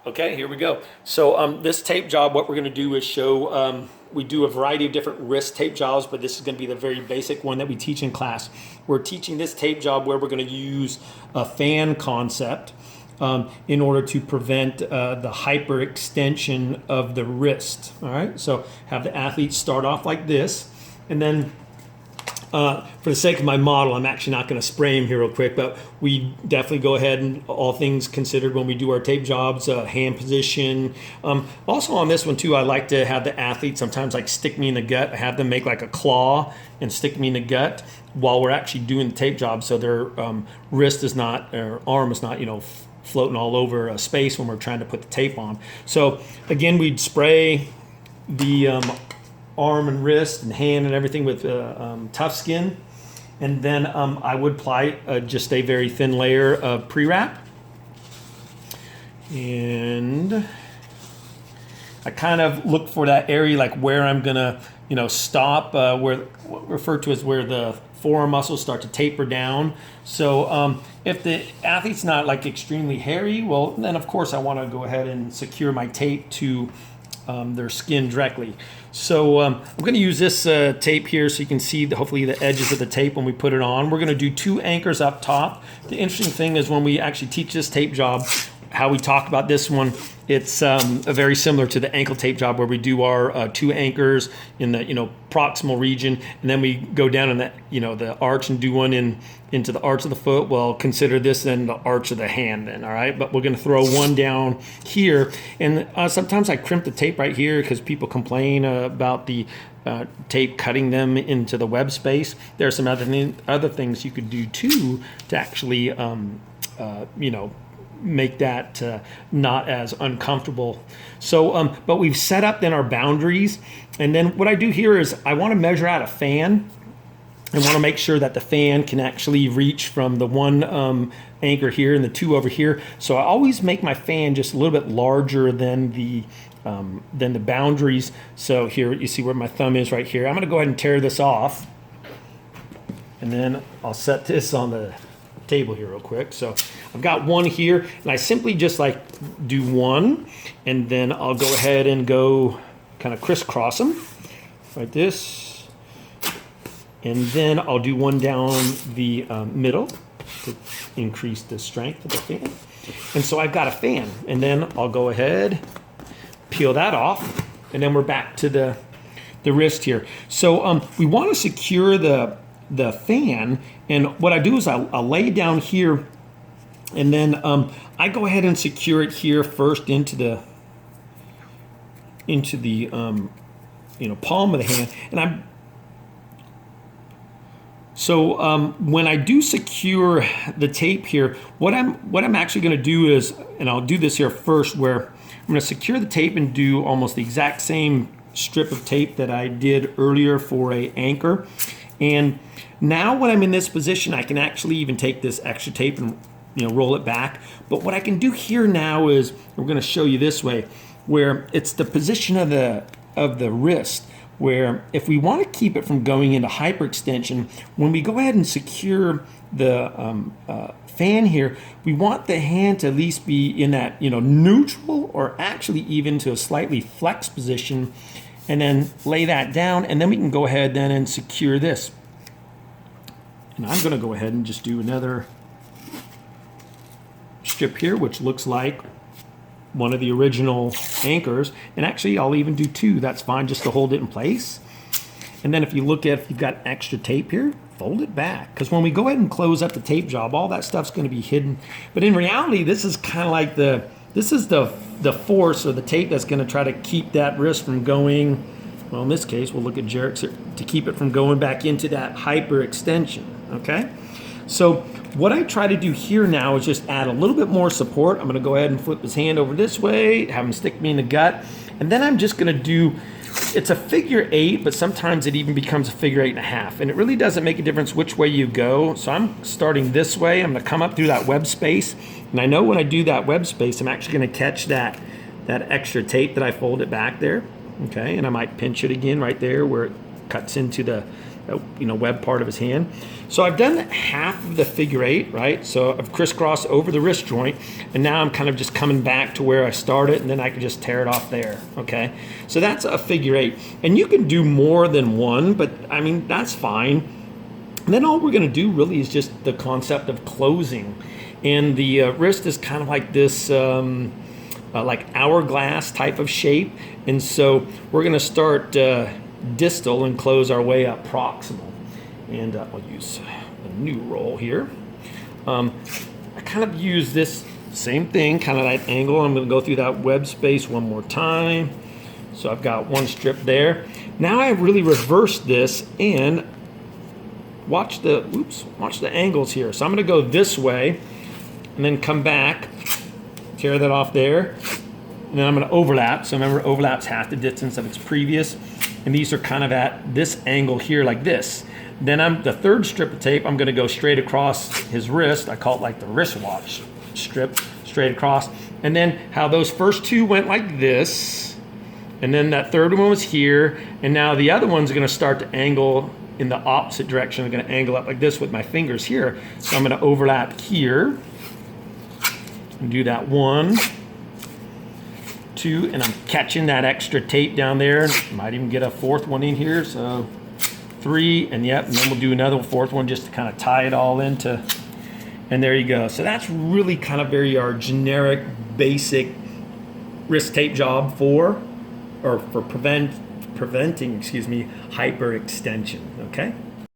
Okay, here we go. So this tape job, what we're going to do is show, we do a variety of different wrist tape jobs, but this is going to be the very basic one that we teach in class. We're teaching this tape job where we're going to use a fan concept in order to prevent the hyperextension of the wrist. All right, so have the athlete start off like this, and then for the sake of my model, I'm actually not going to spray him here real quick, but we definitely go ahead and all things considered when we do our tape jobs, hand position. Also on this one too, I like to have the athlete sometimes like stick me in the gut. I have them make like a claw and stick me in the gut while we're actually doing the tape job, so their wrist is not, or arm is not, floating all over a space when we're trying to put the tape on. So again, we'd spray the arm and wrist and hand and everything with tough skin, and then I would apply just a very thin layer of pre-wrap, and I kind of look for that area like where I'm gonna stop, where referred to as where the forearm muscles start to taper down. So if the athlete's not like extremely hairy, well then of course I want to go ahead and secure my tape to their skin directly. So I'm going to use this tape here so you can see hopefully the edges of the tape when we put it on. We're going to do 2 anchors up top. The interesting thing is when we actually teach this tape job, how we talk about this one, it's very similar to the ankle tape job where we do our 2 anchors in the proximal region, and then we go down in the the arch and do one into the arch of the foot. Well, consider this then the arch of the hand then, all right? But we're going to throw one down here, and sometimes I crimp the tape right here because people complain about the tape cutting them into the web space. There are some other things you could do too to actually make that not as uncomfortable. So but we've set up then our boundaries, and then what I do here is I want to measure out a fan. I want to make sure that the fan can actually reach from the one anchor here and the 2 over here. So I always make my fan just a little bit larger than the boundaries. So here you see where my thumb is right here. I'm going to go ahead and tear this off, and then I'll set this on the table here real quick. So I've got one here, and I simply just like do one, and then I'll go ahead and go kind of crisscross them like this, and then I'll do one down the middle to increase the strength of the fan. And so I've got a fan, and then I'll go ahead, peel that off, and then we're back to the wrist here. So we want to secure the fan, and what I do is I'll lay it down here, and then I go ahead and secure it here first into the palm of the hand. And when I do secure the tape here, what I'm actually going to do is, and I'll do this here first, where I'm going to secure the tape and do almost the exact same strip of tape that I did earlier for a anchor. And now when I'm in this position, I can actually even take this extra tape and roll it back. But what I can do here now is, we're going to show you this way, where it's the position of the wrist, where if we want to keep it from going into hyperextension, when we go ahead and secure the fan here, we want the hand to at least be in that neutral, or actually even to a slightly flexed position, and then lay that down, and then we can go ahead then and secure this. And I'm going to go ahead and just do another strip here, which looks like one of the original anchors, and actually I'll even do 2. That's fine, just to hold it in place. And then if you look at, if you've got extra tape here, fold it back, because when we go ahead and close up the tape job, all that stuff's going to be hidden. But in reality, this is kind of like the force, or the tape, that's going to try to keep that wrist from going, well in this case we'll look at Jarek's here, to keep it from going back into that hyperextension. Okay, so what I try to do here now is just add a little bit more support. I'm going to go ahead and flip his hand over this way, have him stick me in the gut, and then I'm just going to do, it's a figure 8, but sometimes it even becomes a figure 8.5, and it really doesn't make a difference which way you go. So I'm starting this way. I'm going to come up through that web space, and I know when I do that web space, I'm actually going to catch that extra tape that I folded back there. Okay, and I might pinch it again right there where it cuts into the web part of his hand. So I've done half of the figure 8, right? So I've crisscrossed over the wrist joint, and now I'm kind of just coming back to where I started, and then I can just tear it off there, okay? So that's a figure 8. And you can do more than one, but I mean, that's fine. And then all we're gonna do really is just the concept of closing. And the wrist is kind of like this like hourglass type of shape. And so we're gonna start distal and close our way up proximal. And I'll use a new roll here. I kind of use this same thing, kind of that angle. I'm gonna go through that web space one more time. So I've got one strip there. Now I really reversed this and watch the angles here. So I'm gonna go this way and then come back, tear that off there. And then I'm gonna overlap. So remember, overlap's half the distance of its previous. And these are kind of at this angle here like this. Then the third strip of tape, I'm gonna go straight across his wrist. I call it like the wristwatch strip, straight across. And then how those first two went like this, and then that third one was here, and now the other one's gonna start to angle in the opposite direction. I'm gonna angle up like this with my fingers here. So I'm gonna overlap here, and do that 1, 2, and I'm catching that extra tape down there. Might even get a fourth one in here, so 3, and yep, and then we'll do another fourth one just to kind of tie it all into, and there you go. So that's really kind of our generic, basic wrist tape job for preventing, hyperextension, okay?